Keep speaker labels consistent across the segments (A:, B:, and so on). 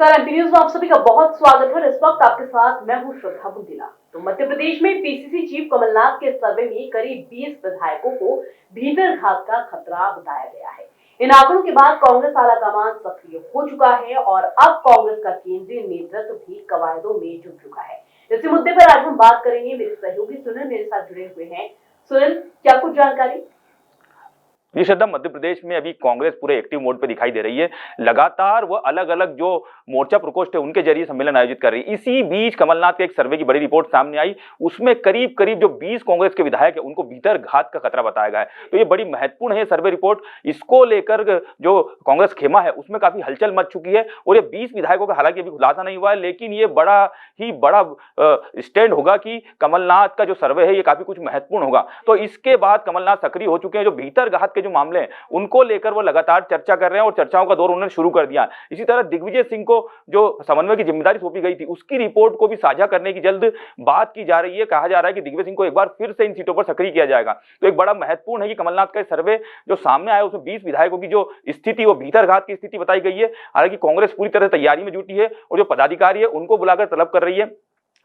A: नमस्कार, MP news में आप सभी का बहुत स्वागत है। इस वक्त आपके साथ मैं हूं श्रद्धा बुंदिला। तो मध्य प्रदेश में पीसीसी चीफ कमलनाथ के सर्वे में करीब 20 विधायकों को भीतरघात का खतरा बताया गया है। इन आंकड़ों के बाद कांग्रेस आलाकमान सक्रिय हो चुका है और अब कांग्रेस का केंद्रीय नेतृत्व भी कवायदों में जुट चुका है। इसी मुद्दे पर आज हम बात करेंगे। मेरे सहयोगी सुनील मेरे साथ जुड़े हुए हैं। सुनील, क्या कुछ जानकारी?
B: जी श्रद्धा, मध्य प्रदेश में अभी कांग्रेस पूरे एक्टिव मोड पे दिखाई दे रही है। लगातार वो अलग अलग जो मोर्चा प्रकोष्ठ है उनके जरिए सम्मेलन आयोजित कर रही है। इसी बीच कमलनाथ के एक सर्वे की बड़ी रिपोर्ट सामने आई, उसमें करीब करीब जो 20 कांग्रेस के विधायक है उनको भीतर घात का खतरा बताया गया है। तो ये बड़ी महत्वपूर्ण है सर्वे रिपोर्ट। इसको लेकर जो कांग्रेस खेमा है उसमें काफी हलचल मच चुकी है और ये 20 विधायकों का हालांकि अभी खुलासा नहीं हुआ है, लेकिन ये बड़ा स्टैंड होगा कि कमलनाथ का जो सर्वे है ये काफी कुछ महत्वपूर्ण होगा। तो इसके बाद कमलनाथ सक्रिय हो चुके हैं। जो भीतर घात के जो मामले हैं उनको लेकर वो लगातार चर्चा कर रहे हैं और चर्चाओं का दौर उन्होंने शुरू कर दिया। इसी तरह दिग्विजय सिंह को जो समन्वय की जिम्मेदारी सौंपी गई थी उसकी रिपोर्ट को भी साझा करने की जल्द बात की जा रही है। कहा जा रहा है कि दिग्विजय सिंह को एक बार फिर से इन सीटों पर सक्रिय किया जाएगा। तो एक बड़ा महत्वपूर्ण है कि कमलनाथ का सर्वे जो सामने आया उसमें 20 विधायकों की जो स्थिति वो भीतर घात की स्थिति बताई गई है। हालांकि कांग्रेस पूरी तरह तैयारी में जुटी है और जो पदाधिकारी है उनको बुलाकर तलब कर रही है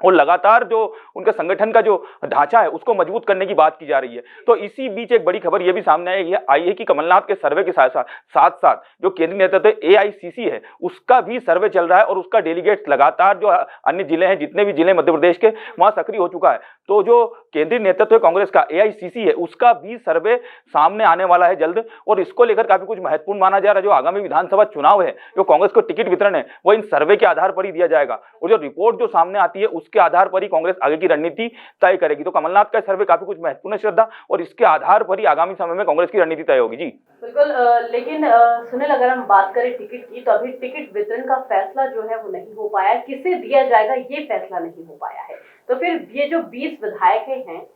B: और लगातार जो उनका संगठन का जो ढांचा है उसको मजबूत करने की बात की जा रही है। तो इसी बीच एक बड़ी खबर यह भी सामने आई है कि कमलनाथ के सर्वे के साथ साथ जो केंद्रीय नेतृत्व एआईसीसी है उसका भी सर्वे चल रहा है और उसका डेलीगेट लगातार जो अन्य जिले हैं, जितने भी जिले मध्य प्रदेश के, वहां सक्रिय हो चुका है। तो जो केंद्रीय नेतृत्व है कांग्रेस का, एआईसीसी है, उसका भी सर्वे सामने आने वाला है जल्द और इसको लेकर काफी कुछ महत्वपूर्ण माना जा रहा है। जो आगामी विधानसभा चुनाव है, जो कांग्रेस को टिकट वितरण है, वो इन सर्वे के आधार पर ही दिया जाएगा और जो रिपोर्ट जो सामने आती है उसके आधार पर ही कांग्रेस आगे की रणनीति तय करेगी। तो कमलनाथ का सर्वे काफी कुछ महत्वपूर्ण है श्रद्धा, और इसके आधार पर ही आगामी समय में कांग्रेस की रणनीति तय होगी। जी
A: बिल्कुल। लेकिन सुनील, अगर हम बात करें टिकट की, तो अभी टिकट वितरण का फैसला जो है वो नहीं हो पाया, किसे दिया जाएगा ये फैसला नहीं हो पाया है। तो फिर ये जो 20 विधायक हैं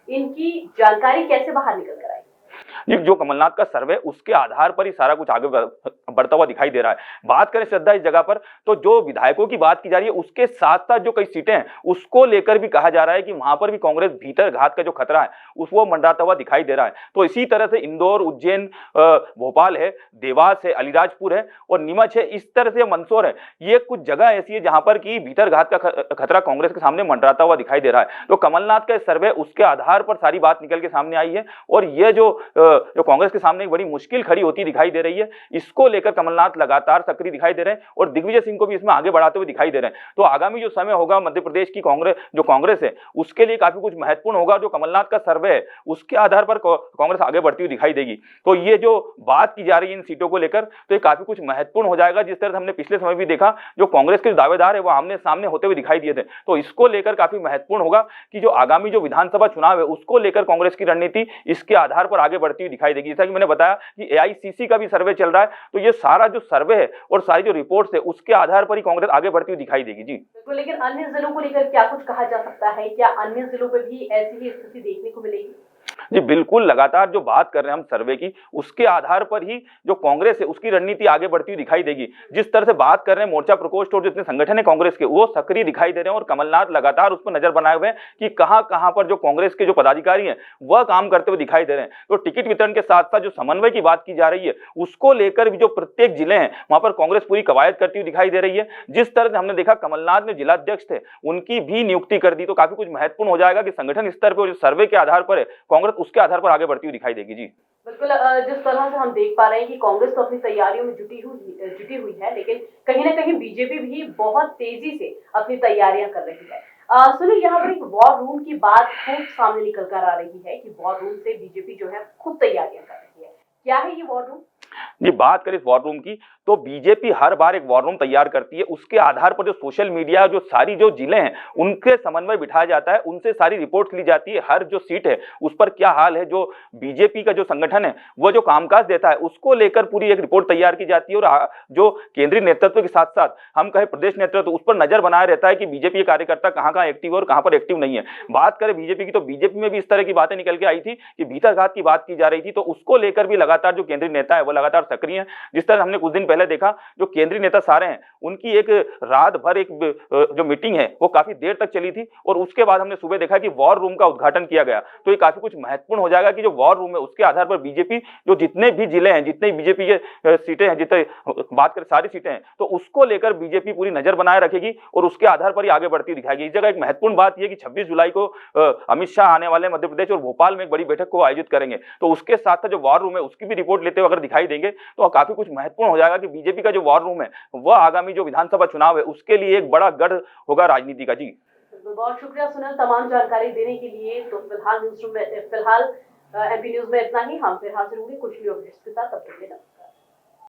A: इनकी जानकारी कैसे बाहर निकल कर आएगी?
B: जो कमलनाथ का सर्वे उसके आधार पर ही सारा कुछ आगे बढ़ता हुआ दिखाई दे रहा है। बात करें श्रद्धा इस जगह पर, तो जो विधायकों की बात की जा रही है उसके साथ साथ जो कई सीटें हैं उसको लेकर भी कहा जा रहा है कि वहां पर भी कांग्रेस भीतर घात का जो खतरा है वो मंडराता हुआ दिखाई दे रहा है। तो इसी तरह से इंदौर, उज्जैन, भोपाल है, देवास है, अलीराजपुर है और नीमच है, इस तरह से मंदसौर है। ये कुछ जगह ऐसी है जहां पर कि भीतर घात का खतरा कांग्रेस के सामने मंडराता हुआ दिखाई दे रहा है। तो कमलनाथ का सर्वे उसके आधार पर सारी बात निकल के सामने आई है और यह जो कांग्रेस के सामने एक बड़ी मुश्किल खड़ी होती दिखाई दे रही है, इसको लेकर कमलनाथ लगातार सक्रिय दिखाई दे रहे हैं और दिग्विजय सिंह को भी इसमें आगे बढ़ाते हुए दिखाई दे रहे हैं। तो आगामी जो समय होगा मध्य प्रदेश की कांग्रेस है उसके लिए काफी कुछ महत्वपूर्ण होगा। जो कमलनाथ का सर्वे है उसके आधार पर कांग्रेस आगे बढ़ती हुई दिखाई देगी। तो ये जो बात की जा रही है इन सीटों को लेकर, तो ये काफी कुछ महत्वपूर्ण हो जाएगा। जिस तरह से हमने पिछले समय भी देखा, जो कांग्रेस के दावेदार है वो आमने सामने होते हुए दिखाई दिए थे। तो इसको लेकर काफी महत्वपूर्ण होगा कि जो आगामी जो विधानसभा चुनाव है उसको लेकर कांग्रेस की रणनीति इसके आधार पर आगे बढ़ती हुई दिखाई देगी। जैसा कि मैंने बताया कि एआईसीसी का भी सर्वे चल रहा है, तो ये सारा जो सर्वे है और सारी जो रिपोर्ट्स है उसके आधार पर ही कांग्रेस आगे बढ़ती हुई दिखाई देगी। जी
A: बिल्कुल। लेकिन अन्य जिलों को लेकर क्या कुछ कहा जा सकता है? क्या अन्य जिलों पर भी ऐसी ही स्थिति देखने को मिलेगी?
B: जी बिल्कुल, लगातार जो बात कर रहे हैं हम सर्वे की उसके आधार पर ही जो कांग्रेस है उसकी रणनीति आगे बढ़ती हुई दिखाई देगी। जिस तरह से बात कर रहे हैं मोर्चा प्रकोष्ठ और जितने संगठन है कांग्रेस के वो सक्रिय दिखाई दे रहे हैं और कमलनाथ लगातार उस पर नजर बनाए हुए हैं कि कहां पर जो कांग्रेस के जो पदाधिकारी हैं वह काम करते हुए दिखाई दे रहे हैं। तो टिकट वितरण के साथ साथ जो समन्वय की बात की जा रही है उसको लेकर भी जो प्रत्येक जिले हैं वहां पर कांग्रेस पूरी कवायद करती हुई दिखाई दे रही है। जिस तरह से हमने देखा कमलनाथ ने जिलाध्यक्ष थे उनकी भी नियुक्ति कर दी, तो काफी कुछ महत्वपूर्ण हो जाएगा कि संगठन स्तर पर जो सर्वे के आधार पर है कांग्रेस उसके आधार पर आगे बढ़ती हुई दिखाई देगी। जी
A: बिल्कुल। जिस तरह से हम देख पा रहे हैं कि कांग्रेस तो अपनी तैयारियों में जुटी हुई है, लेकिन कहीं ना कहीं बीजेपी भी बहुत तेजी से अपनी तैयारियां कर रही है। सुनील, यहाँ पर एक वॉर रूम की बात खूब सामने निकल कर आ रही है कि वॉर रूम से बीजेपी जो है खूब तैयारियां कर रही है। क्या है ये वॉर रूम?
B: जी बात करें इस वॉर रूम की, तो बीजेपी हर बार एक वॉर रूम तैयार करती है। उसके आधार पर जो सोशल मीडिया, जो सारी जो जिले हैं उनके समन्वय बिठाया जाता है, उनसे सारी रिपोर्ट्स ली जाती है। हर जो सीट है उस पर क्या हाल है, जो बीजेपी का जो संगठन है वो जो कामकाज देता है उसको लेकर पूरी एक रिपोर्ट तैयार की जाती है और जो केंद्रीय नेतृत्व के साथ साथ हम कहें प्रदेश नेतृत्व उस पर नजर बनाया रहता है कि बीजेपी के कार्यकर्ता कहाँ एक्टिव और कहाँ पर एक्टिव नहीं है। बात करें बीजेपी की, तो बीजेपी में भी इस तरह की बातें निकल के आई थी कि भीतरघात की बात की जा रही थी, तो उसको लेकर भी लगातार जो केंद्रीय नेता है वो लगातार सक्रिय हैं। जिस तरह हमने कुछ दिन पहले देखा, जो केंद्रीय नेता सारे हैं उनकी एक रात भर एक जो मीटिंग है वो काफी देर तक चली थी, और उसके बाद हमने सुबह देखा कि वॉर रूम का उद्घाटन किया गया। तो ये काफी कुछ महत्वपूर्ण हो जाएगा कि जो वॉर रूम है उसके आधार पर बीजेपी जो जितने भी जिले हैं, जितने बीजेपी के सीटें हैं, जितने बात करें सारी सीटें हैं, तो उसको लेकर बीजेपी पूरी नजर बनाए रखेगी और उसके आधार पर ही आगे बढ़ती दिखाएगी। इस जगह एक महत्वपूर्ण बात यह कि 26 जुलाई को अमित शाह आने वाले मध्य प्रदेश और भोपाल में एक बड़ी बैठक को आयोजित करेंगे, तो उसके साथ साथ जो वॉर रूम है उसकी भी रिपोर्ट लेते हुए अगर दिखाई देंगे तो काफी कुछ महत्वपूर्ण हो जाएगा कि बीजेपी का जो वॉर रूम है वह आगामी जो विधानसभा चुनाव है उसके लिए एक बड़ा गढ़ होगा राजनीति का। जी
A: बहुत शुक्रिया सुनील तमाम जानकारी देने के लिए। तो फिलहाल एमपी न्यूज में इतना ही। हम फिर हाजिर होंगे कुछ न्यूज के साथ, तब तक के लिए।